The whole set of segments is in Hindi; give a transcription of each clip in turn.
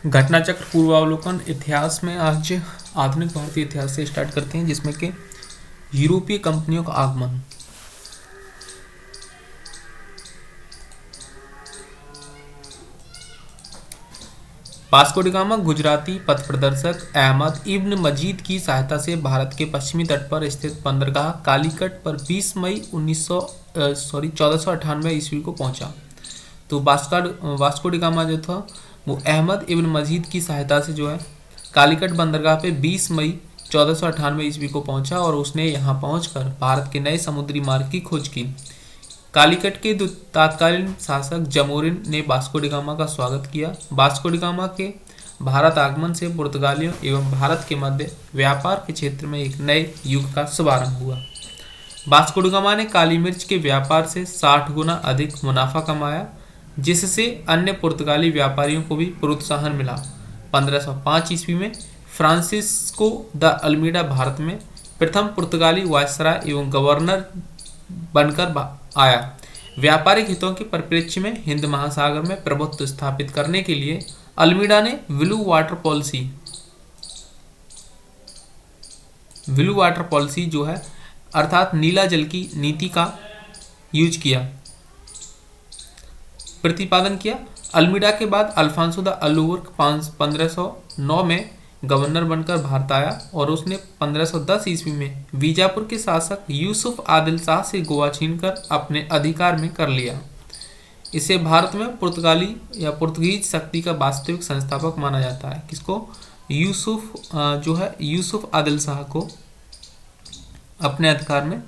घटनाचक्र पूर्वावलोकन इतिहास में आज आधुनिक भारतीय इतिहास से स्टार्ट करते हैं, जिसमें कि यूरोपीय कंपनियों का आगमन। वास्को डी गामा गुजराती पथ प्रदर्शक अहमद इब्न मजीद की सहायता से भारत के पश्चिमी तट पर स्थित बंदरगाह कालीकट पर 20 मई 1498 ईस्वी को पहुंचा। तो वास्को डी गामा जो था वो अहमद इब्न मजीद की सहायता से जो है कालीकट बंदरगाह पे 20 मई 1498 ईस्वी को पहुंचा और उसने यहाँ पहुंचकर भारत के नए समुद्री मार्ग की खोज की। कालीकट के तत्कालीन शासक जमोरिन ने वास्को डी गामा का स्वागत किया। वास्को डी गामा के भारत आगमन से पुर्तगालियों एवं भारत के मध्य व्यापार के क्षेत्र में एक नए युग का शुभारंभ हुआ। वास्को डी गामा ने काली मिर्च के व्यापार से 60 गुना अधिक मुनाफा कमाया, जिससे अन्य पुर्तगाली व्यापारियों को भी प्रोत्साहन मिला। 1505 ईस्वी में फ्रांसिस्को द अल्मीडा भारत में प्रथम पुर्तगाली वायसराय एवं गवर्नर बनकर आया। व्यापारिक हितों के परिप्रेक्ष्य में हिंद महासागर में प्रभुत्व स्थापित करने के लिए अल्मीडा ने ब्लू वाटर पॉलिसी जो है अर्थात नीला जल की नीति का यूज किया, प्रतिपादन किया। अल्मीडा के बाद अल्फांसो द अल्बुकर्क 1509 में गवर्नर बनकर भारत आया और उसने 1510 ईस्वी में बीजापुर के शासक यूसुफ आदिल शाह से गोवा छीनकर अपने अधिकार में कर लिया। इसे भारत में पुर्तगाली या पुर्तगीज शक्ति का वास्तविक संस्थापक माना जाता है। किसको? यूसुफ आदिल शाह को अपने अधिकार में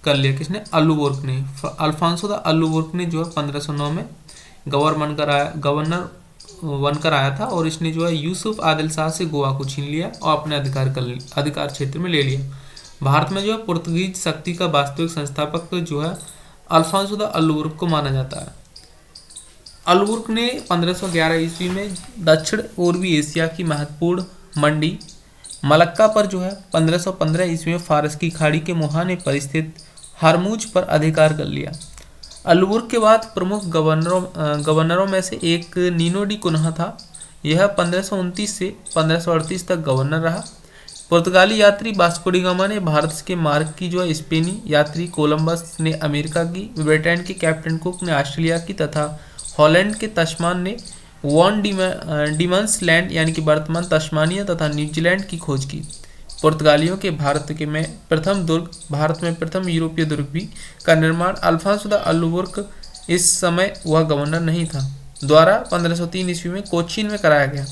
कर लिया। किसने? अल्बुकर्क ने। अल्फांसो द अल्बुकर्क ने जो है 1509 में गवर्नर बनकर आया था और इसने जो है यूसुफ आदिल शाह से गोवा को छीन लिया और अपने अधिकार क्षेत्र में ले लिया। भारत में जो है पुर्तगीज शक्ति का वास्तविक संस्थापक जो है अल्फांसो द अल्बुकर्क को माना जाता है। अल्बुकर्क ने 1511 ईस्वी में दक्षिण पूर्वी एशिया की महत्वपूर्ण मंडी मलक्का पर जो है 1515 ईस्वी में फारस की खाड़ी के मुहाने पर स्थित हरमुज पर अधिकार कर लिया। अल्बुकर्क के बाद प्रमुख गवर्नरों में से एक नीनो डी कुन्हा था। यह 1529 से 1538 तक गवर्नर रहा। पुर्तगाली यात्री वास्को डी गामा ने भारत के मार्ग की जो है स्पेनी यात्री कोलंबस ने अमेरिका की, ब्रिटेन के कैप्टन कुक ने ऑस्ट्रेलिया की तथा हॉलैंड के तस्मान ने वॉन डीमंस लैंड यानी कि वर्तमान तस्मानिया तथा न्यूजीलैंड की खोज की। पुर्तगालियों के भारत में प्रथम यूरोपीय दुर्ग भी का निर्माण अल्फांसो द अल्बुकर्क, इस समय वह गवर्नर नहीं था, द्वारा 1503 ईस्वी में कोचीन में कराया गया।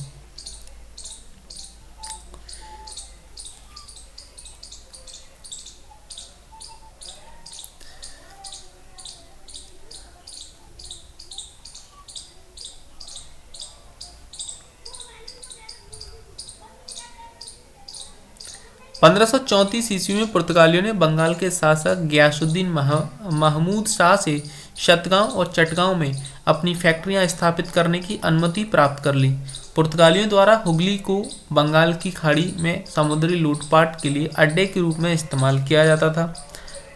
पंद्रह सौ 34 ईस्वी में पुर्तगालियों ने बंगाल के शासक गयासुद्दीन महमूद शाह से शतगांव और चटगांव में अपनी फैक्ट्रियां स्थापित करने की अनुमति प्राप्त कर ली। पुर्तगालियों द्वारा हुगली को बंगाल की खाड़ी में समुद्री लूटपाट के लिए अड्डे के रूप में इस्तेमाल किया जाता था।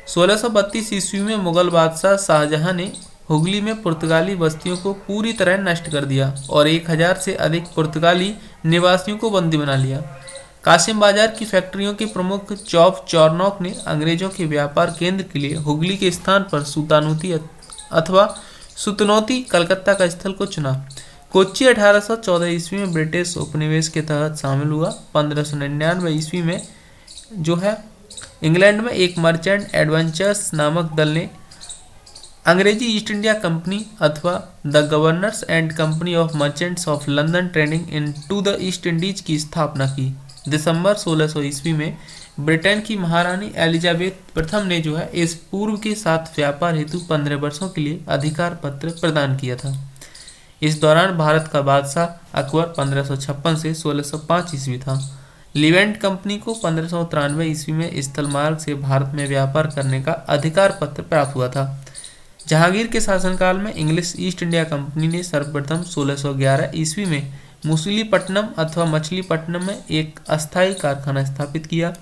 1632 ईस्वी में मुगल बादशाह शाहजहां ने हुगली में पुर्तगाली बस्तियों को पूरी तरह नष्ट कर दिया और 1000 से अधिक पुर्तगाली निवासियों को बंदी बना लिया। कासिम बाजार की फैक्ट्रियों के प्रमुख चौब चौरनौक ने अंग्रेजों के व्यापार केंद्र के लिए हुगली के स्थान पर सुतनौती कलकत्ता का स्थल को चुना। कोच्चि 1814 ईस्वी में ब्रिटिश उपनिवेश के तहत शामिल हुआ। 1599 ईस्वी में जो है इंग्लैंड में एक मर्चेंट एडवेंचर्स नामक दल ने अंग्रेजी ईस्ट इंडिया कंपनी अथवा the governors and company of merchants of London trading into the East Indies की स्थापना की। दिसंबर 1600 ईस्वी में ब्रिटेन की महारानी एलिजाबेथ प्रथम ने जो है इस पूर्व के साथ व्यापार हेतु 15 वर्षों के लिए अधिकार पत्र प्रदान किया था। इस दौरान भारत का बादशाह अकबर 1556 से 1605 ईस्वी था। लिवेंट कंपनी को 1593 ईस्वी में स्थल मार्ग से भारत में व्यापार करने का अधिकार पत्र प्राप्त हुआ था। जहांगीर के शासनकाल में इंग्लिश ईस्ट इंडिया कंपनी ने सर्वप्रथम 1611 ईस्वी में मुसलीपट्टनम अथवा मछलीपट्टनम में एक अस्थायी कारखाना स्थापित किया।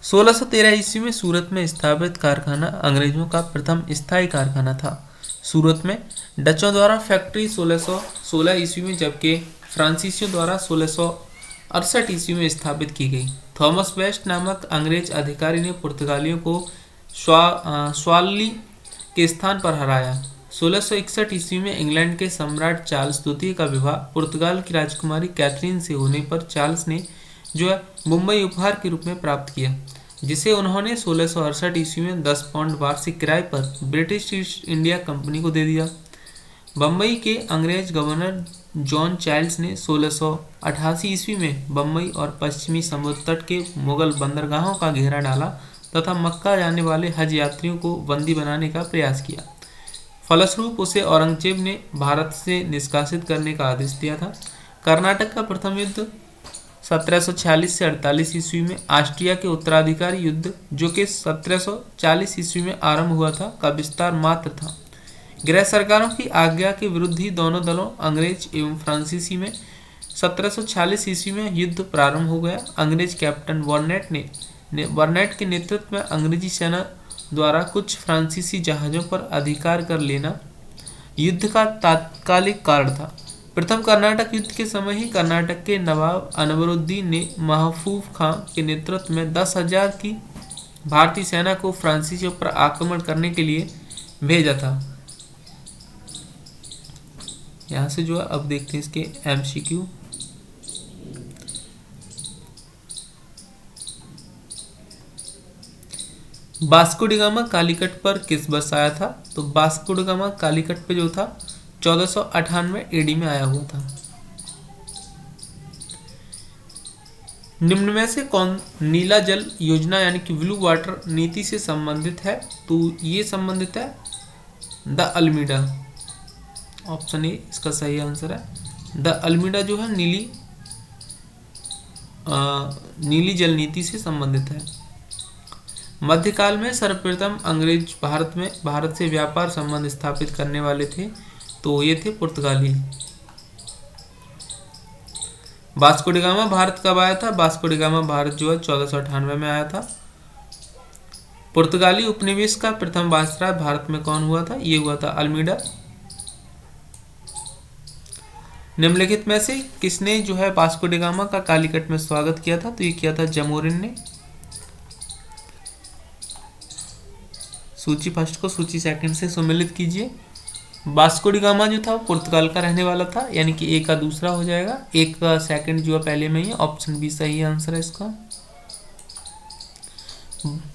1613 ईस्वी में सूरत में स्थापित कारखाना अंग्रेजों का प्रथम स्थायी कारखाना था। सूरत में डचों द्वारा फैक्ट्री 1616 ईस्वी में, जबकि फ्रांसीसियों द्वारा 1668 ईस्वी में स्थापित की गई। थॉमस वेस्ट नामक अंग्रेज अधिकारी ने पुर्तगालियों को स्वाली के स्थान पर हराया। 1661 ईस्वी में इंग्लैंड के सम्राट चार्ल्स द्वितीय का विवाह पुर्तगाल की राजकुमारी कैथरीन से होने पर चार्ल्स ने जो है मुंबई उपहार के रूप में प्राप्त किया, जिसे उन्होंने 1668 ईस्वी में 10 पाउंड वार्षिक किराए पर ब्रिटिश ईस्ट इंडिया कंपनी को दे दिया। बम्बई के अंग्रेज गवर्नर जॉन चाइल्ड्स ने 1688 ईस्वी में बम्बई और पश्चिमी समुद्र तट के मुगल बंदरगाहों का घेरा डाला तथा मक्का जाने वाले हज यात्रियों को बंदी बनाने का प्रयास किया। फलस्वरूप उसे औरंगजेब ने भारत से निष्कासित करने का आदेश दिया था। कर्नाटक का प्रथम युद्ध 1746 से 48 ईस्वी में ऑस्ट्रिया के उत्तराधिकारी युद्ध, जो कि 1740 ईस्वी में आरंभ हुआ था, का विस्तार मात्र था। गृह सरकारों की आज्ञा के विरुद्ध ही दोनों दलों अंग्रेज एवं फ्रांसीसी में 1746 ईस्वी में युद्ध प्रारंभ हो गया। अंग्रेज कैप्टन बर्नेट के नेतृत्व में अंग्रेजी सेना द्वारा कुछ फ्रांसीसी जहाज़ों पर अधिकार कर लेना युद्ध का तात्कालिक कारण था। प्रथम कर्नाटक युद्ध के समय ही कर्नाटक के नवाब अनवरुद्दीन ने महफूज खां के नेतृत्व में 10,000 की भारतीय सेना को फ्रांसीसियों पर आक्रमण करने के लिए भेजा था। यहाँ से जो है अब देखते हैं इसके MCQ। Vasco D gamma Calicut पर किस वर्ष आया था? तो वास्को डी गामा कालीकट पे जो था 1498 AD में आया हुआ था। निम्न में से कौन नीला जल योजना यानी कि ब्लू वाटर नीति से संबंधित है? तो ये संबंधित है द अल्मीडा। ऑप्शन ए इसका सही आंसर है। द अल्मीडा जो है नीली जल नीति से संबंधित है। मध्यकाल में सर्वप्रथम अंग्रेज भारत से व्यापार संबंध स्थापित करने वाले थे, तो ये थे पुर्तगाली। वास्को डी गामा भारत कब आया था? वास्को डी गामा भारत जो है 1498 में आया था। पुर्तगाली उपनिवेश का प्रथम वायसराय भारत में कौन हुआ था? ये हुआ था अल्मीडा। निम्नलिखित में से किसने जो है वास्को डी गामा का कालीकट में स्वागत किया था? तो ये किया था जमोरिन ने। सूची फर्स्ट को सूची सेकंड से सम्मिलित कीजिए। वास्को डी गामा जो था वो पुर्तगाल का रहने वाला था, यानी कि ए का दूसरा हो जाएगा, एक का सेकंड जो है पहले में ही। ऑप्शन बी सही आंसर है इसका।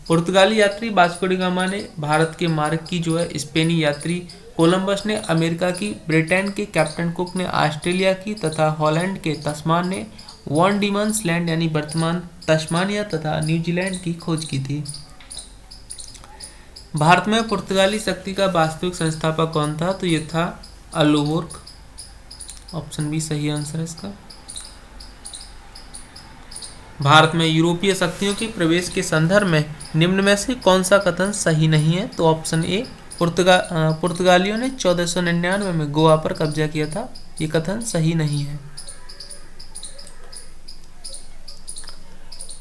पुर्तगाली यात्री वास्को डी गामा ने भारत के मार्ग की जो है स्पेनी यात्री कोलंबस ने, अमेरिका की, ब्रिटेन के कैप्टन कुक ने, ऑस्ट्रेलिया की तथा हॉलैंड के तस्मान ने वॉन डीमंस लैंड यानी वर्तमान तस्मानिया तथा न्यूजीलैंड की खोज की थी। भारत में पुर्तगाली शक्ति का वास्तविक संस्थापक कौन था? तो ये था अल्बुकर्क। ऑप्शन बी सही आंसर है इसका। भारत में यूरोपीय शक्तियों के प्रवेश के संदर्भ में निम्न में से कौन सा कथन सही नहीं है? तो ऑप्शन ए पुर्तगालियों ने 1499 में गोवा पर कब्जा किया था, ये कथन सही नहीं है।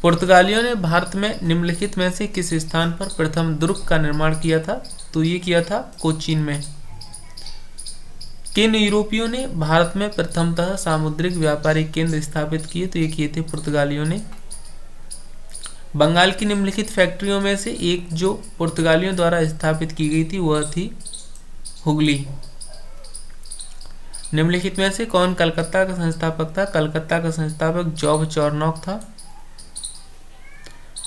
पुर्तगालियों ने भारत में निम्नलिखित में से किस स्थान पर प्रथम दुर्ग का निर्माण किया था? तो ये किया था कोचीन में। किन यूरोपियों ने भारत में प्रथमतः सामुद्रिक व्यापारिक केंद्र स्थापित किए? तो ये किए थे पुर्तगालियों ने। बंगाल की निम्नलिखित फैक्ट्रियों में से एक जो पुर्तगालियों द्वारा स्थापित की गई थी वह थी हुगली। निम्नलिखित में से कौन कलकत्ता का संस्थापक था? कलकत्ता का संस्थापक जॉब चॉर्नोक था।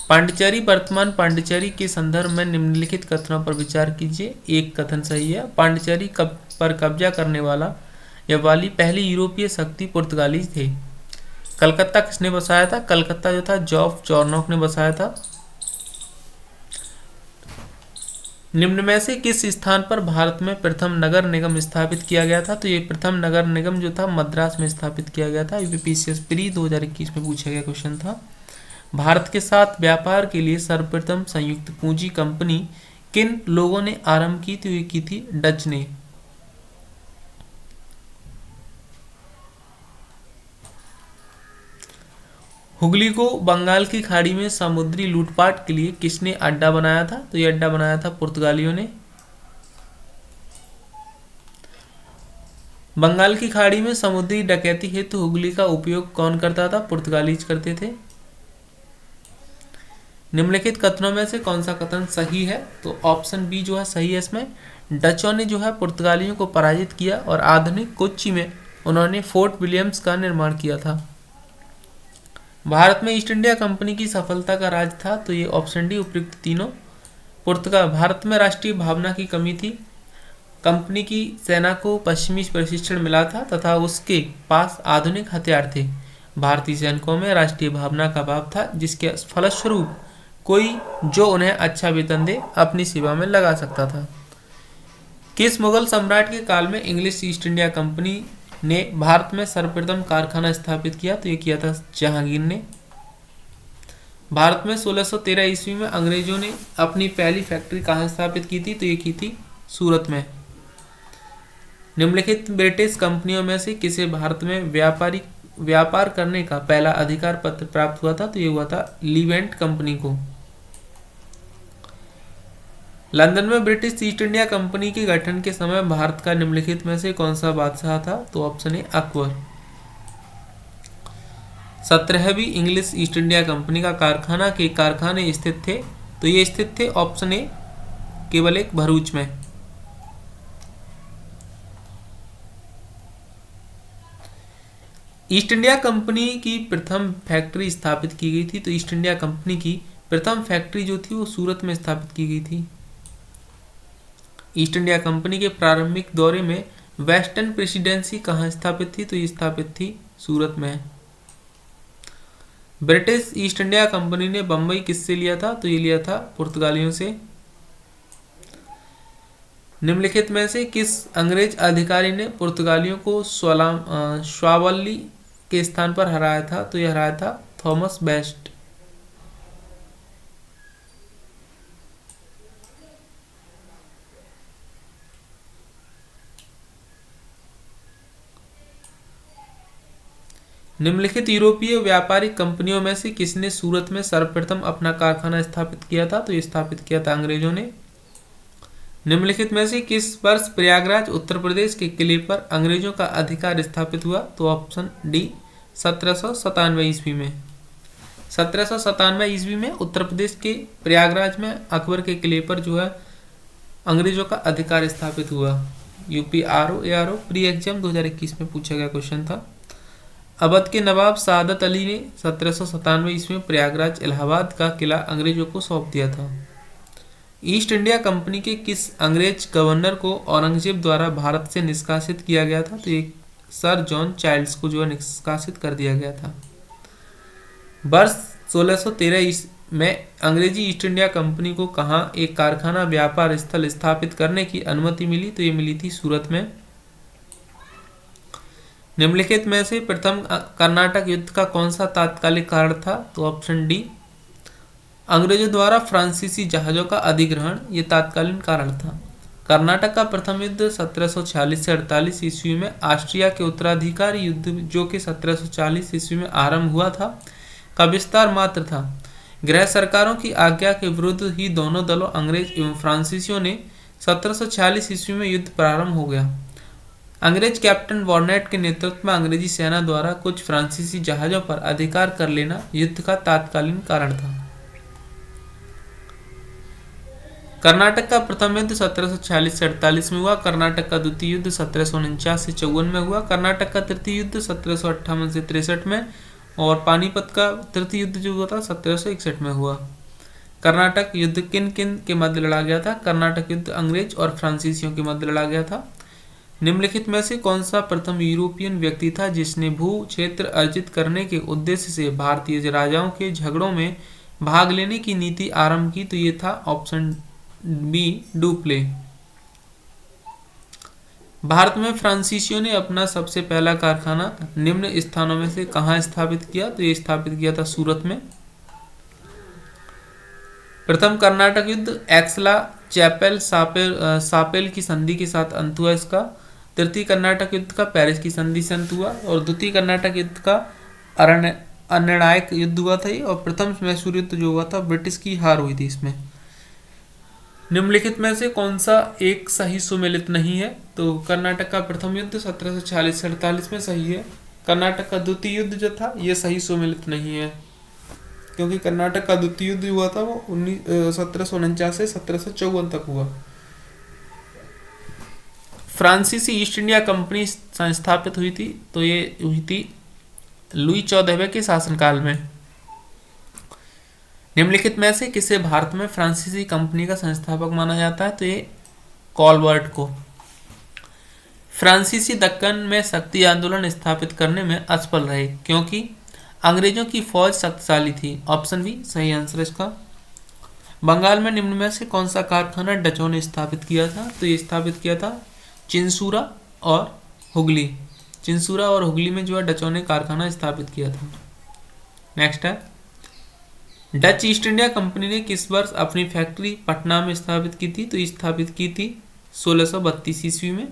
पांडिचेरी वर्तमान पांडिचेरी के संदर्भ में निम्नलिखित कथनों पर विचार कीजिए। एक कथन सही है, पांडिचेरी पर कब्जा करने वाली पहली यूरोपीय शक्ति पुर्तगाली थे। कलकत्ता किसने बसाया था? कलकत्ता जो था जॉब चॉर्नोक ने बसाया था। निम्न में से किस स्थान पर भारत में प्रथम नगर निगम स्थापित किया गया था? तो ये प्रथम नगर निगम जो था मद्रास में स्थापित किया गया था। यूपीपीएससी प्री 2021 में पूछा गया क्वेश्चन था। भारत के साथ व्यापार के लिए सर्वप्रथम संयुक्त पूंजी कंपनी किन लोगों ने आरंभ की? तो ये की थी डच ने। हुगली को बंगाल की खाड़ी में समुद्री लूटपाट के लिए किसने अड्डा बनाया था? तो ये अड्डा बनाया था पुर्तगालियों ने। बंगाल की खाड़ी में समुद्री डकैती हेतु हुगली का उपयोग कौन करता था? पुर्तगालीज करते थे। निम्नलिखित कथनों में से कौन सा कथन सही है? तो ऑप्शन बी जो है सही है इसमें। डचों ने जो है पुर्तगालियों को पराजित किया और आधुनिक कोच्चि में उन्होंने फोर्ट विलियम्स का निर्माण किया था। भारत में ईस्ट इंडिया कंपनी की सफलता का राज था? तो ये ऑप्शन डी उपयुक्त तीनों। पुर्तगाल भारत में राष्ट्रीय भावना की कमी थी। कंपनी की सेना को पश्चिमी प्रशिक्षण मिला था तथा उसके पास आधुनिक हथियार थे। भारतीय सैनिकों में राष्ट्रीय भावना का अभाव था, जिसके फलस्वरूप कोई जो उन्हें अच्छा वेतन दे अपनी सेवा में लगा सकता था। किस मुगल सम्राट के काल में इंग्लिश ईस्ट इंडिया कंपनी ने भारत में सर्वप्रथम कारखाना स्थापित किया? तो ये किया था जहांगीर ने। भारत में 1613 ईस्वी में अंग्रेजों ने अपनी पहली फैक्ट्री कहाँ स्थापित की थी? तो ये की थी सूरत में। निम्नलिखित ब्रिटिश कंपनियों में से किसे भारत में व्यापार करने का पहला अधिकार पत्र प्राप्त हुआ था? तो ये हुआ था लीवेंट कंपनी को। लंदन में ब्रिटिश ईस्ट इंडिया कंपनी के गठन के समय भारत का निम्नलिखित में से कौन सा बादशाह था? तो ऑप्शन ए अकबर। 17वीं इंग्लिश ईस्ट इंडिया कंपनी का कारखाने स्थित थे? तो ये स्थित थे ऑप्शन ए केवल एक भरूच में। ईस्ट इंडिया कंपनी की प्रथम फैक्ट्री स्थापित की गई थी? तो ईस्ट इंडिया कंपनी की प्रथम फैक्ट्री जो थी वो सूरत में स्थापित की गई थी। ईस्ट इंडिया कंपनी के प्रारंभिक दौरे में वेस्टर्न प्रेसिडेंसी कहाँ स्थापित थी? तो ये स्थापित थी सूरत में। ब्रिटिश ईस्ट इंडिया कंपनी ने बंबई किससे लिया था? तो ये लिया था पुर्तगालियों से। निम्नलिखित में से किस अंग्रेज अधिकारी ने पुर्तगालियों को स्वावली के स्थान पर हराया था? तो यह हराया था थॉमस बेस्ट। निम्नलिखित यूरोपीय व्यापारिक कंपनियों में से किसने सूरत में सर्वप्रथम अपना कारखाना स्थापित किया था? तो ये स्थापित किया था अंग्रेजों ने। निम्नलिखित में से किस वर्ष प्रयागराज उत्तर प्रदेश के किले पर अंग्रेजों का अधिकार स्थापित हुआ? तो ऑप्शन डी 1797 ईस्वी में। 1797 ईस्वी में उत्तर प्रदेश के प्रयागराज में अकबर के किले पर जो है अंग्रेजों का अधिकार स्थापित हुआ। यूपी ARO प्री एग्जाम 2021 में पूछा गया क्वेश्चन था। अवध के नवाब सादत अली ने 1797 ईस्वी में प्रयागराज इलाहाबाद का किला अंग्रेजों को सौंप दिया था। ईस्ट इंडिया कंपनी के किस अंग्रेज गवर्नर को औरंगजेब द्वारा भारत से निष्कासित किया गया था? तो एक सर जॉन चाइल्ड्स को जो है निष्कासित कर दिया गया था। वर्ष 1613 में अंग्रेजी ईस्ट इंडिया कंपनी को कहाँ एक कारखाना व्यापार स्थल स्थापित करने की अनुमति मिली? तो ये मिली थी सूरत में। निम्नलिखित में से प्रथम कर्नाटक युद्ध का कौन सा तात्कालिक कारण था? तो ऑप्शन डी अंग्रेजों द्वारा फ्रांसीसी जहाजों का अधिग्रहण ये तात्कालीन कारण था। कर्नाटक का प्रथम युद्ध 1746 से 48 ईस्वी में ऑस्ट्रिया के उत्तराधिकारी युद्ध जो कि 1740 ईस्वी में आरंभ हुआ था का विस्तार मात्र था। गृह सरकारों की आज्ञा के विरुद्ध ही दोनों दलों अंग्रेज एवं फ्रांसीसियों ने 1746 ईस्वी में युद्ध प्रारंभ हो गया। अंग्रेज कैप्टन वॉर्नेट के नेतृत्व में अंग्रेजी सेना द्वारा कुछ फ्रांसीसी जहाजों पर अधिकार कर लेना युद्ध का तात्कालीन कारण था। कर्नाटक का प्रथम युद्ध 1746 से 48 में हुआ। कर्नाटक का द्वितीय युद्ध 1749 से 54 में हुआ। कर्नाटक का तृतीय युद्ध 1758 से 63 में और पानीपत का तृतीय युद्ध जो हुआ था 1761 में हुआ। कर्नाटक युद्ध किन किन के मध्य लड़ा गया था? कर्नाटक युद्ध अंग्रेज और फ्रांसीसियों के मध्य लड़ा गया था। निम्नलिखित में से कौन सा प्रथम यूरोपियन व्यक्ति था जिसने भू क्षेत्र अर्जित करने के उद्देश्य से भारतीय राजाओं के झगड़ों में भाग लेने की नीति आरंभ की? तो ये था ऑप्शन बी डुप्ले। भारत में फ्रांसीसियों ने अपना सबसे पहला कारखाना निम्न स्थानों में से कहाँ स्थापित किया? तो ये स्थापित किया था सूरत में। प्रथम कर्नाटक युद्ध एक्सला चैपेल सापेल की संधि के साथ अंत हुआ इसका। तृतीय कर्नाटक युद्ध का पेरिस की संधि से अंत हुआ और द्वितीय कर्नाटक युद्ध का अनिर्णायक युद्ध हुआ था और प्रथम मैसूर युद्ध जो हुआ था ब्रिटिश की हार हुई थी इसमें। निम्नलिखित में से कौन सा एक सही सुमेलित नहीं है? तो कर्नाटक का प्रथम युद्ध 1746-47 में सही है। कर्नाटक का द्वितीय युद्ध जो था ये सही सुमेलित नहीं है, क्योंकि कर्नाटक का द्वितीय युद्ध हुआ था वो 1749 से 1754 तक हुआ। फ्रांसीसी ईस्ट इंडिया कंपनी संस्थापित हुई थी, तो ये हुई थी लुई 14वें के शासनकाल में। निम्नलिखित में से किसे भारत में फ्रांसीसी कंपनी का संस्थापक माना जाता है? तो ये कॉलबर्ट को। फ्रांसीसी दक्कन में शक्ति आंदोलन स्थापित करने में असफल रहे क्योंकि अंग्रेजों की फौज शक्तिशाली थी। ऑप्शन बी सही आंसर इसका। बंगाल में निम्न में से कौन सा कारखाना डचों ने स्थापित किया था? तो ये स्थापित किया था चिंसूरा और हुगली। चिंसूरा और हुगली में जो है डचों ने कारखाना स्थापित किया था। नेक्स्ट है, डच ईस्ट इंडिया कंपनी ने किस वर्ष अपनी फैक्ट्री पटना में स्थापित की थी? तो स्थापित की थी 1632 ईस्वी में।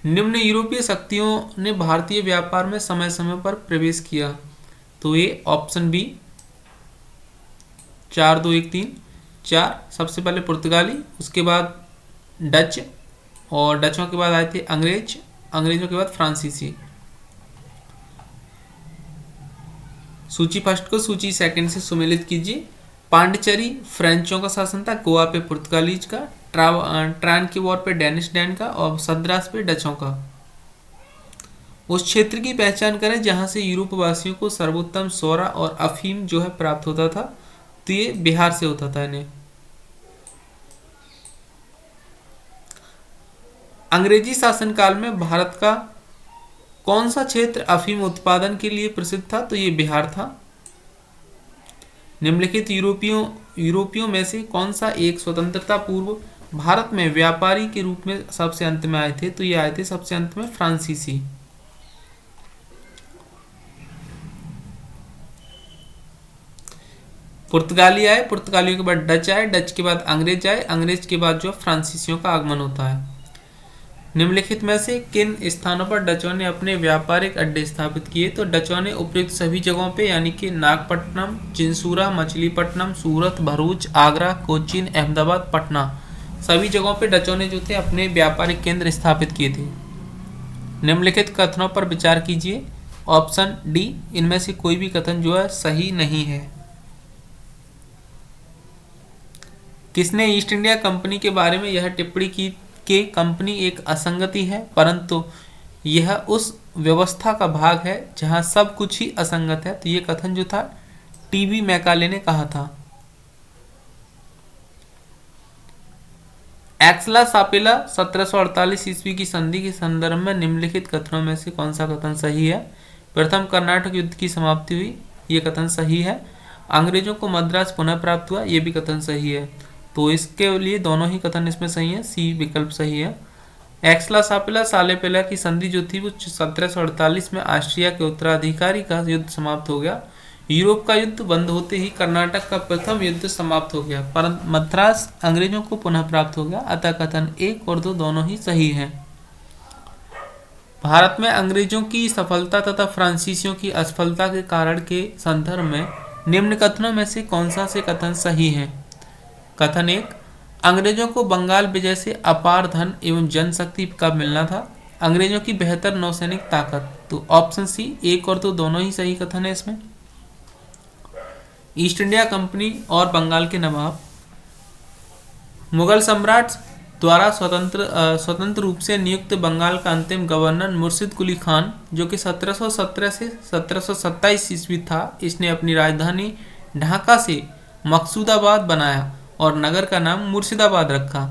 निम्न यूरोपीय शक्तियों ने भारतीय व्यापार में समय समय पर प्रवेश किया। तो ये ऑप्शन बी 4 2 1 3 4। सबसे पहले पुर्तगाली, उसके बाद डच, और डचों के बाद आए थे अंग्रेज, अंग्रेजों के बाद फ्रांसीसी। सूची फर्स्ट को सूची सेकंड से सुमेलित कीजिए। पांडिचेरी फ्रेंचों का शासन था, गोवा पे पुर्तगालीज का, ट्रान की वॉर पे डेनिश डैन का, और सद्रास पे डचों का। उस क्षेत्र की पहचान करें जहां से यूरोप वासियों को सर्वोत्तम सोरा और अफीम जो है प्राप्त होता था। तो ये बिहार से होता था इन्हें। अंग्रेजी शासनकाल में भारत का कौन सा क्षेत्र अफीम उत्पादन के लिए प्रसिद्ध था? तो ये बिहार था। निम्नलिखित यूरोपियों में से कौन सा एक स्वतंत्रता पूर्व भारत में व्यापारी के रूप में सबसे अंत में आए थे? तो ये आए थे सबसे अंत में फ्रांसीसी। पुर्तगाली आए, पुर्तगालियों के बाद डच आए, डच के बाद अंग्रेज आए, अंग्रेज के बाद जो फ्रांसीसियों का आगमन होता है। निम्नलिखित में से किन स्थानों पर डचों ने अपने व्यापारिक अड्डे स्थापित किए? तो डचों ने उपयुक्त सभी जगहों पे, यानी कि नागपट्टनम, चिंसूरा, मछलीपट्टनम, सूरत, भरूच, आगरा, कोचीन, अहमदाबाद, पटना, सभी जगहों पे डचों ने जो थे अपने व्यापारिक केंद्र स्थापित किए थे। निम्नलिखित कथनों पर विचार कीजिए। ऑप्शन डी, इनमें से कोई भी कथन जो है सही नहीं है। किसने ईस्ट इंडिया कंपनी के बारे में यह टिप्पणी की कि कंपनी एक असंगति है, परंतु यह उस व्यवस्था का भाग है जहां सब कुछ ही असंगत है? तो ये कथन जो था टीबी मैकाले ने कहा था। एक्सला सापेला 1748 ईस्वी की संधि के संदर्भ में निम्नलिखित कथनों में से कौन सा कथन सही है? प्रथम कर्नाटक युद्ध की समाप्ति हुई, ये कथन सही है। अंग्रेजों को मद्रास पुनः प्राप्त हुआ, ये भी कथन सही है। तो इसके लिए दोनों ही कथन इसमें सही है, सी विकल्प सही है। एक्सला सापेला सालेपेला की संधि जो थी वो 1748 में ऑस्ट्रिया के उत्तराधिकारी का युद्ध समाप्त हो गया। यूरोप का युद्ध बंद होते ही कर्नाटक का प्रथम युद्ध समाप्त हो गया, परंतु मद्रास अंग्रेजों को पुनः प्राप्त हो गया। अतः कथन 1 और 2 दोनों ही सही हैं। भारत में अंग्रेजों की सफलता तथा फ्रांसीसियों की असफलता के कारण के संदर्भ में निम्न कथनों में से कौन सा से कथन सही है? कथन 1, अंग्रेजों को बंगाल विजय से अपार धन एवं जनशक्ति का मिलना था। अंग्रेजों की बेहतर नौसैनिक ताकत। तो ऑप्शन सी 1 और 2 दोनों ही सही कथन है इसमें। ईस्ट इंडिया कंपनी और बंगाल के नवाब। मुगल सम्राट द्वारा स्वतंत्र रूप से नियुक्त बंगाल का अंतिम गवर्नर मुर्शिद कुली खान, जो कि 1717 से 1727 ईस्वी था, इसने अपनी राजधानी ढाका से मकसूदाबाद बनाया और नगर का नाम मुर्शिदाबाद रखा।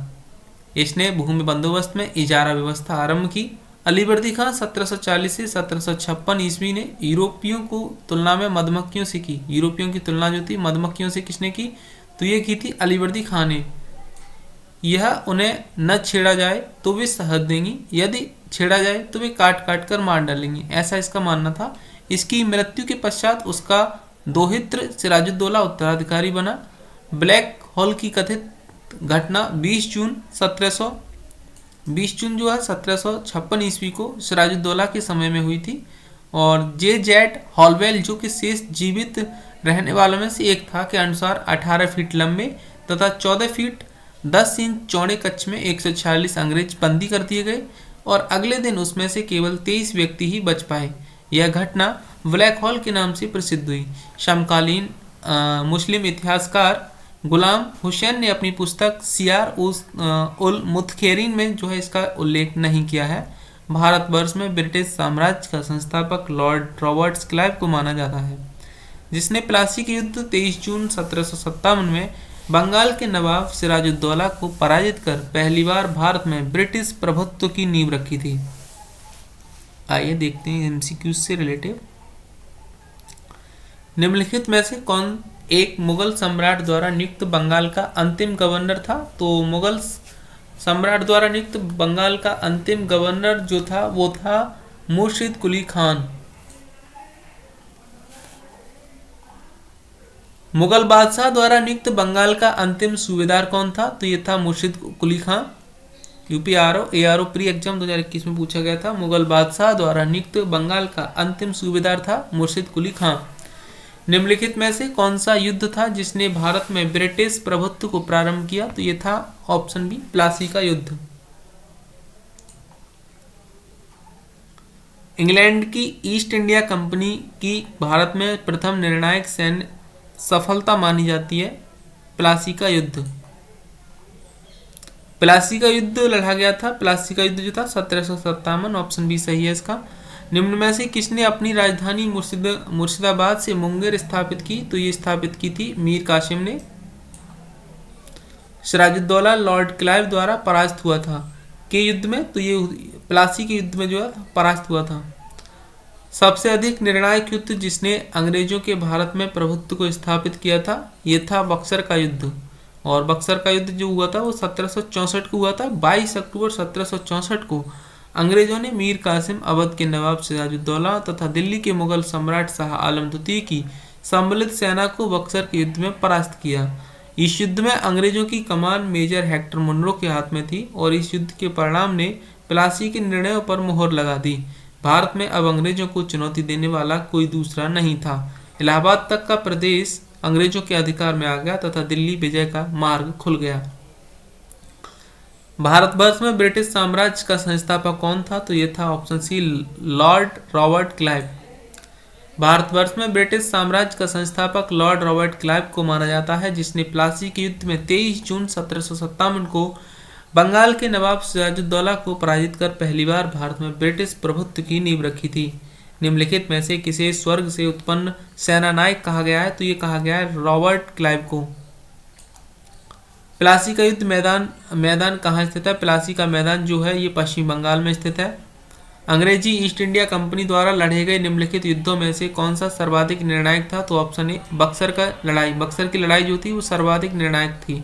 इसने भूमि बंदोबस्त में इजारा व्यवस्था आरंभ की। अलीवर्दी खान 1740 से 1756 ईस्वी ने यूरोपियों को तुलना में मधुमक्खियों से की। यूरोपियों की तुलना जो थी मधुमक्खियों से किसने की? तो ये की थी अलीवर्दी खान ने। यह उन्हें न छेड़ा जाए तो वे शहद देंगी, यदि छेड़ा जाए तो वे काट काट कर मार डालेंगी, ऐसा इसका मानना था। इसकी मृत्यु के पश्चात उसका दोहित्र सिराजुद्दौला उत्तराधिकारी बना। ब्लैक होल की कथित घटना 20 जून जो है 1756 ईस्वी को सिराजुद्दौला के समय में हुई थी। और जे जेट हॉलवेल जो कि शेष जीवित रहने वालों में से एक था के अनुसार 18 फीट लंबे तथा 14 फीट 10 इंच चौड़े कक्ष में 146 अंग्रेज बंदी कर दिए गए और अगले दिन उसमें से केवल 23 व्यक्ति ही बच पाए। यह घटना ब्लैक होल के नाम से प्रसिद्ध हुई। समकालीन मुस्लिम इतिहासकार गुलाम हुसैन ने अपनी पुस्तक सियार उल मुतखेरीन में जो है इसका उल्लेख नहीं किया है। भारतवर्ष में ब्रिटिश साम्राज्य का संस्थापक लॉर्ड रॉबर्ट्स क्लाइव को माना जाता है, जिसने प्लासी के युद्ध 23 जून 1757 में बंगाल के नवाब सिराजुद्दौला को पराजित कर पहली बार भारत में ब्रिटिश प्रभुत्व की नींव रखी थी। आइए देखते हैं एमसीक्यू से रिलेटिव। निम्नलिखित में से कौन एक मुगल सम्राट द्वारा नियुक्त बंगाल का अंतिम गवर्नर था? तो मुगल सम्राट द्वारा नियुक्त बंगाल का अंतिम गवर्नर जो था वो था मुर्शिद कुली खान। मुगल बादशाह द्वारा नियुक्त बंगाल का अंतिम सूबेदार कौन था? तो ये था मुर्शिद Quli Khan. यूपीआरओ ARO pre exam 2021 में पूछा गया था। मुगल बादशाह द्वारा नियुक्त बंगाल का अंतिम सूबेदार था मुर्शिद कुली खान। निम्नलिखित में से कौन सा युद्ध था जिसने भारत में ब्रिटिश प्रभुत्व को प्रारंभ किया? तो ये था ऑप्शन बी प्लासी का युद्ध। इंग्लैंड की ईस्ट इंडिया कंपनी की भारत में प्रथम निर्णायक सैन्य सफलता मानी जाती है प्लासी का युद्ध। प्लासी का युद्ध लड़ा गया था, प्लासी का युद्ध जो था 1757, ऑप्शन बी सही है इसका। निम्न में से किसने अपनी राजधानी मुर्शिदाबाद से मुंगेर स्थापित की? तो ये स्थापित की थी मीर कासिम ने। सिराजुद्दौला लॉर्ड क्लाइव द्वारा परास्त हुआ था के युद्ध में, तो ये प्लासी के युद्ध में जो है परास्त हुआ था। सबसे अधिक निर्णायक युद्ध जिसने अंग्रेजों के भारत में प्रभुत्व को स्थापित किया था ये था बक्सर का युद्ध। और बक्सर का युद्ध जो हुआ था वो 1764 को हुआ था। 22 अक्टूबर 1764 को अंग्रेजों ने मीर कासिम अवध के नवाब सिराजुद्दौला तथा दिल्ली के मुगल सम्राट शाह आलम द्वितीय की सम्मिलित सेना को बक्सर के युद्ध में परास्त किया। इस युद्ध में अंग्रेजों की कमान मेजर हेक्टर मुनरो के हाथ में थी और इस युद्ध के परिणाम ने प्लासी के निर्णयों पर मोहर लगा दी। भारत में अब अंग्रेजों को चुनौती देने वाला कोई दूसरा नहीं था। इलाहाबाद तक का प्रदेश अंग्रेजों के अधिकार में आ गया तथा दिल्ली विजय का मार्ग खुल गया। भारतवर्ष में ब्रिटिश साम्राज्य का संस्थापक कौन था? तो ये था option C Lord Robert Clive. Bharatvarsh में ब्रिटिश साम्राज्य का संस्थापक लॉर्ड रॉबर्ट क्लाइव को माना जाता है, जिसने प्लासी के युद्ध में 23 जून 1757 को बंगाल के नवाब सिराजुद्दौला को पराजित कर पहली बार भारत में ब्रिटिश प्रभुत्व की नींव रखी थी। निम्नलिखित में से किसे स्वर्ग से उत्पन्न सेनानायक कहा गया है? तो ये कहा गया है रॉबर्ट क्लाइव को। प्लासी का युद्ध मैदान कहाँ स्थित है? प्लासी का मैदान जो है ये पश्चिम बंगाल में स्थित है। अंग्रेजी ईस्ट इंडिया कंपनी द्वारा लड़े गए निम्नलिखित युद्धों में से कौन सा सर्वाधिक निर्णायक था? तो ऑप्शन ए बक्सर की लड़ाई जो थी वो सर्वाधिक निर्णायक थी।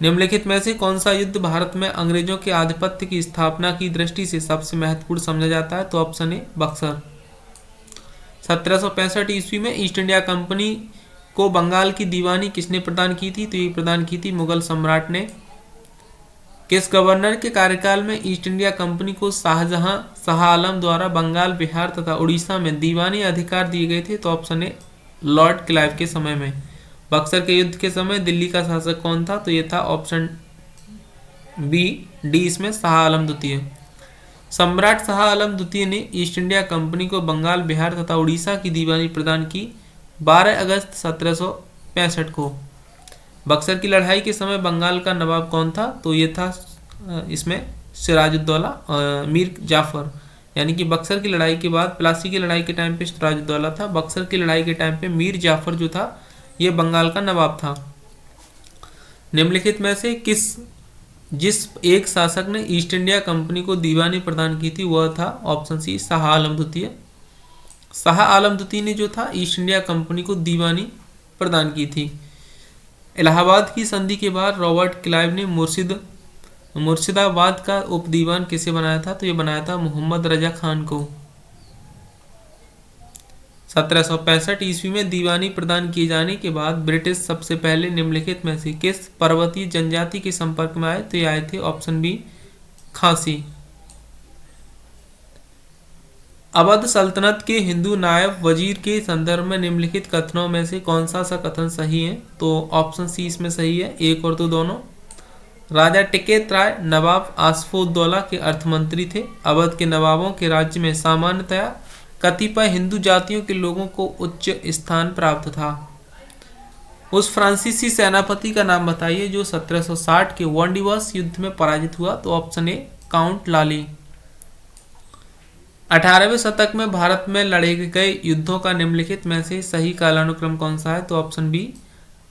निम्नलिखित में से कौन सा युद्ध भारत में अंग्रेजों के आधिपत्य की स्थापना की दृष्टि से सबसे महत्वपूर्ण समझा जाता है? तो ऑप्शन ए बक्सर। 1765 ईस्वी में ईस्ट इंडिया कंपनी को बंगाल की दीवानी किसने प्रदान की थी? तो ये प्रदान की थी मुगल सम्राट ने। किस गवर्नर के कार्यकाल में ईस्ट इंडिया कंपनी को शाह आलम द्वारा बंगाल, बिहार तथा उड़ीसा में दीवानी अधिकार दिए गए थे? तो ऑप्शन ए लॉर्ड क्लाइव के समय में। बक्सर के युद्ध के समय दिल्ली का शासक कौन था? तो ये था ऑप्शन बी डी इसमें शाह आलम द्वितीय। सम्राट शाह आलम द्वितीय ने ईस्ट इंडिया कंपनी को बंगाल, बिहार तथा उड़ीसा की दीवानी प्रदान की 12 अगस्त 1765 को। बक्सर की लड़ाई के समय बंगाल का नवाब कौन था? तो ये था इसमें सिराजुद्दौला मीर जाफर। यानी कि बक्सर की लड़ाई के बाद प्लासी की लड़ाई के टाइम पे सिराजुद्दौला था, बक्सर की लड़ाई के टाइम पे मीर जाफर जो था ये बंगाल का नवाब था। निम्नलिखित में से जिस एक शासक ने ईस्ट इंडिया कंपनी को दीवानी प्रदान की थी वह था ऑप्शन सी शाह आलम द्वितीय। शाह आलम द्वितीय ने जो था ईस्ट इंडिया कंपनी को दीवानी प्रदान की थी। इलाहाबाद की संधि के बाद रॉबर्ट क्लाइव ने मुर्शिदाबाद का उपदीवान किसे बनाया था? तो ये बनाया था मोहम्मद रजा खान को। 1765 ईस्वी में दीवानी प्रदान किए जाने के बाद ब्रिटिश सबसे पहले निम्नलिखित में से किस पर्वतीय जनजाति के संपर्क में आए? तो ये आए थे ऑप्शन बी खासी। अवध सल्तनत के हिंदू नायब वजीर के संदर्भ में निम्नलिखित कथनों में से कौन सा कथन सही है? तो ऑप्शन सी इसमें सही है, एक और दो दोनों। राजा टिकैत राय नवाब आसफउद्दौला के अर्थमंत्री थे। अवध के नवाबों के राज्य में सामान्यतया कतिपय हिंदू जातियों के लोगों को उच्च स्थान प्राप्त था। उस फ्रांसीसी सेनापति का नाम बताइए जो 1760 के वांडीवर्स युद्ध में पराजित हुआ। तो ऑप्शन ए काउंट लाली। 18वें शतक में भारत में लड़े गए युद्धों का निम्नलिखित में से सही कालानुक्रम कौन सा है? तो ऑप्शन बी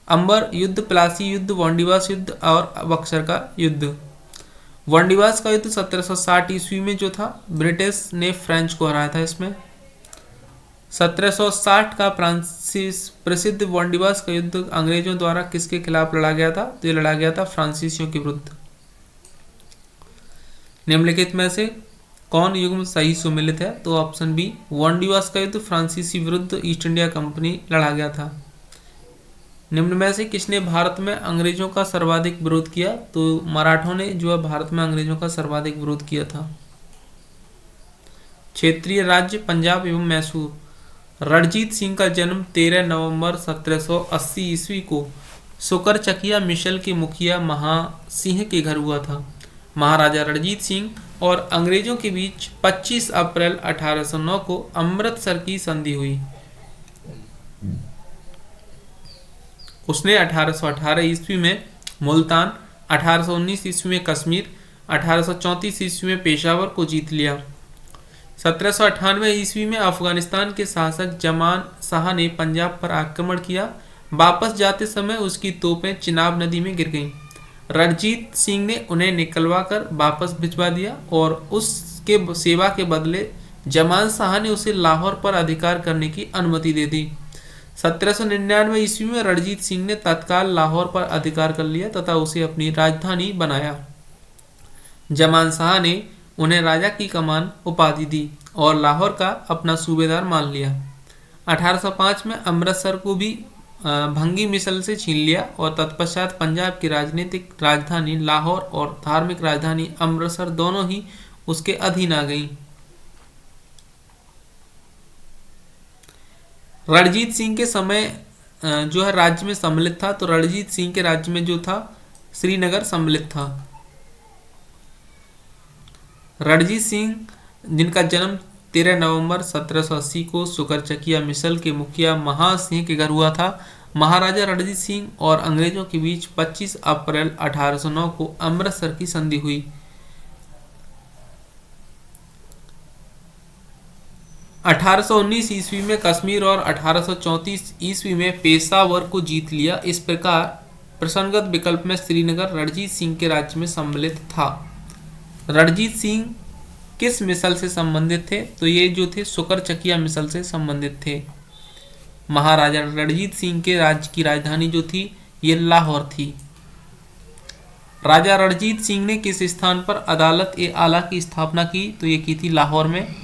अंबर युद्ध, प्लासी युद्ध, वांडीवास युद्ध और बक्सर का युद्ध। वांडीवास का युद्ध 1760 ईस्वी में जो था, ब्रिटिश ने फ्रेंच को हराया था। इसमें 1760 का फ्रांसीस प्रसिद्ध वांडीवास का युद्ध अंग्रेजों द्वारा किसके खिलाफ लड़ा गया था? तो ये लड़ा गया था फ्रांसीसियों के विरुद्ध। निम्नलिखित में से कौन युग्म सही सुमेलित है? तो ऑप्शन बी वांडीवास का युद्ध फ्रांसीसी विरुद्ध ईस्ट इंडिया कंपनी लड़ा गया था। निम्न में से किसने भारत में अंग्रेजों का सर्वाधिक विरोध किया? तो मराठों ने जो है भारत में अंग्रेजों का सर्वाधिक विरोध किया था। क्षेत्रीय राज्य पंजाब एवं मैसूर। रणजीत सिंह का जन्म 13 नवंबर 1780 ईस्वी को सुकरचकिया मिशल के मुखिया महासिंह के घर हुआ था। महाराजा रणजीत सिंह और अंग्रेजों के बीच 25 अप्रैल 1809 को अमृतसर की संधि हुई। उसने 1818 ईस्वी में मुल्तान, 1819 ईस्वी में कश्मीर, 1834 ईस्वी में पेशावर को जीत लिया। 1798 ईस्वी में अफगानिस्तान के शासक जमान शाह ने पंजाब पर आक्रमण किया। वापस जाते समय उसकी तोपें चिनाब नदी में गिर गईं। रणजीत सिंह ने उन्हें निकलवा कर वापस भिजवा दिया और उसके सेवा के बदले जमान शाह ने उसे लाहौर पर अधिकार करने की अनुमति दे दी। 1799 ईस्वी में रणजीत सिंह ने तत्काल लाहौर पर अधिकार कर लिया तथा उसे अपनी राजधानी बनाया। जमान शाह ने उन्हें राजा की कमान उपाधि दी और लाहौर का अपना सूबेदार मान लिया। 1805 में अमृतसर को भी भंगी मिसल से छीन लिया और तत्पश्चात पंजाब की राजनीतिक राजधानी लाहौर और धार्मिक राजधानी अमृतसर दोनों ही उसके अधीन आ गईं। रणजीत सिंह के समय जो है राज्य में सम्मिलित था, तो रणजीत सिंह के राज्य में जो था श्रीनगर सम्मिलित था। रणजीत सिंह जिनका जन्म 13 नवंबर 1780 को सुकरचकिया मिसल के मुखिया महासिंह के घर हुआ था। महाराजा रणजीत सिंह और अंग्रेजों के बीच 25 अप्रैल 1809 को अमृतसर की संधि हुई। 1819 ईस्वी में कश्मीर और 1834 ईस्वी में पेशावर को जीत लिया। इस प्रकार प्रसंगत विकल्प में श्रीनगर रणजीत सिंह के राज्य में सम्मिलित था। रणजीत सिंह किस मिसल से संबंधित थे? तो ये जो थे सुकरचकिया मिसल से संबंधित थे। महाराजा रणजीत सिंह के राज्य की राजधानी जो थी ये लाहौर थी। राजा रणजीत सिंह ने किस स्थान पर अदालत ए आला की स्थापना की? तो ये की थी लाहौर में।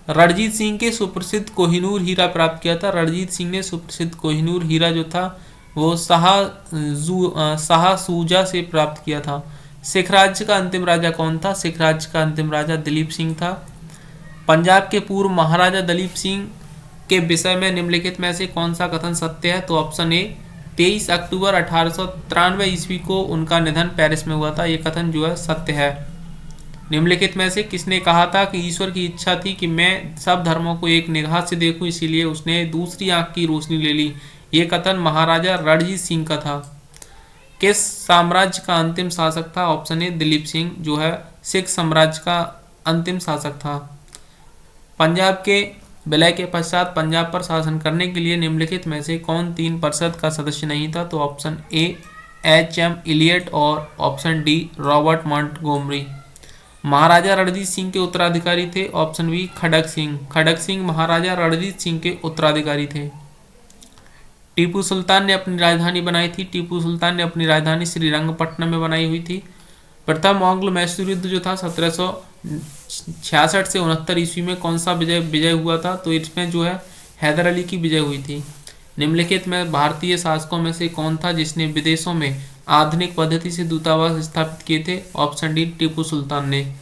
रणजीत सिंह के सुप्रसिद्ध कोहिनूर हीरा प्राप्त किया था। रणजीत सिंह ने सुप्रसिद्ध कोहिनूर हीरा जो था वो शाह सूजा से प्राप्त किया था। सिख राज्य का अंतिम राजा कौन था? सिख राज्य का अंतिम राजा दिलीप सिंह था। पंजाब के पूर्व महाराजा दिलीप सिंह के विषय में निम्नलिखित में से कौन सा कथन सत्य है? तो ऑप्शन ए 23 अक्टूबर 1893 ईस्वी को उनका निधन पेरिस में हुआ था। ये कथन जो है सत्य है। निम्नलिखित में से किसने कहा था कि ईश्वर की इच्छा थी कि मैं सब धर्मों को एक निगाह से देखूं, इसीलिए उसने दूसरी आंख की रोशनी ले ली? ये कथन महाराजा रणजीत सिंह का था। किस साम्राज्य का अंतिम शासक था? ऑप्शन ए दिलीप सिंह जो है सिख साम्राज्य का अंतिम शासक था। पंजाब के विलय के पश्चात पंजाब पर शासन करने के लिए निम्नलिखित में से कौन 3% का सदस्य नहीं था? तो ऑप्शन ए H.M. इलियट और ऑप्शन डी रॉबर्ट मॉन्टगोमरी। महाराजा रणजीत सिंह के उत्तराधिकारी थे। ऑप्शन बी खड़क सिंह। खड़क सिंह महाराजा रणजीत सिंह के उत्तराधिकारी थे। टीपू सुल्तान ने अपनी राजधानी बनाई थी। टीपू सुल्तान ने अपनी राजधानी श्रीरंगपट्टनम में बनाई हुई थी। प्रथम आंग्ल मैसूर युद्ध जो था 1766 से 69 ईस्वी में कौन सा विजय हुआ था? तो इसमें जो है हैदर अली की विजय हुई थी। निम्नलिखित में भारतीय शासकों में से कौन था जिसने विदेशों में आधुनिक पद्धति से दूतावास स्थापित किए थे? ऑप्शन डी टीपू सुल्तान ने।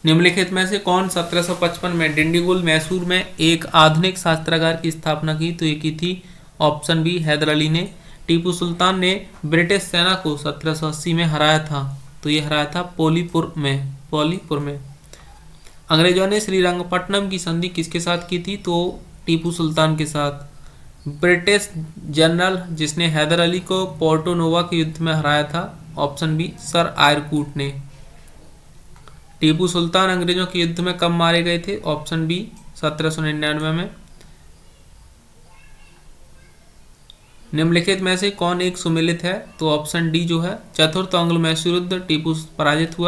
निम्नलिखित में से कौन 1755 में डिंडीगुल मैसूर में एक आधुनिक शस्त्रागार की स्थापना की? तो ये की थी ऑप्शन बी हैदर अली ने। टीपू सुल्तान ने ब्रिटिश सेना को 1780 में हराया था, तो ये हराया था पालीपुर में। अंग्रेजों ने श्रीरंगपट्टनम की संधि किसके साथ की थी? तो टीपू सुल्तान के साथ। ब्रिटिश जनरल जिसने हैदर अली को पोर्टो नोवा के युद्ध में हराया था, ऑप्शन बी सर आयरकूट ने। टीपू सुल्तान अंग्रेजों के युद्ध में कब मारे गए थे? ऑप्शन बी 1799 में। निम्नलिखित में से कौन एक सुमेलित है? तो ऑप्शन डी जो है चतुर्थ आंग्लो मैसूर युद्ध, टीपू पराजित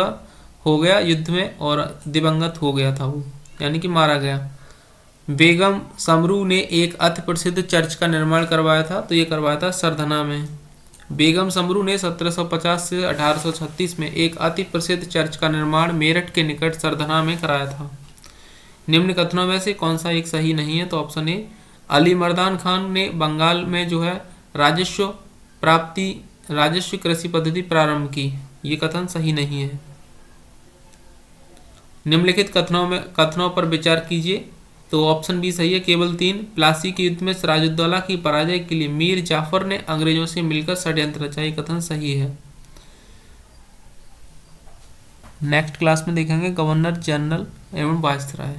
हो गया युद्ध में और दिवंगत हो गया था वो, यानी कि मारा गया। बेगम समरू ने एक अति प्रसिद्ध चर्च का निर्माण करवाया था, तो ये करवाया था सरधना में। बेगम समरू ने 1750 से 1836 में एक अति प्रसिद्ध चर्च का निर्माण मेरठ के निकट सरधना में कराया था। निम्न कथनों में से कौन सा एक सही नहीं है? तो ऑप्शन ए अली मर्दान खान ने बंगाल में जो है राजस्व कृषि पद्धति प्रारंभ की, ये कथन सही नहीं है। निम्नलिखित कथनों पर विचार कीजिए। तो ऑप्शन बी सही है, केवल 3। प्लासी के युद्ध में सिराजुद्दौला की पराजय के लिए मीर जाफर ने अंग्रेजों से मिलकर षड्यंत्र रचा, ये कथन सही है। नेक्स्ट क्लास में देखेंगे गवर्नर जनरल एवं वायसराय।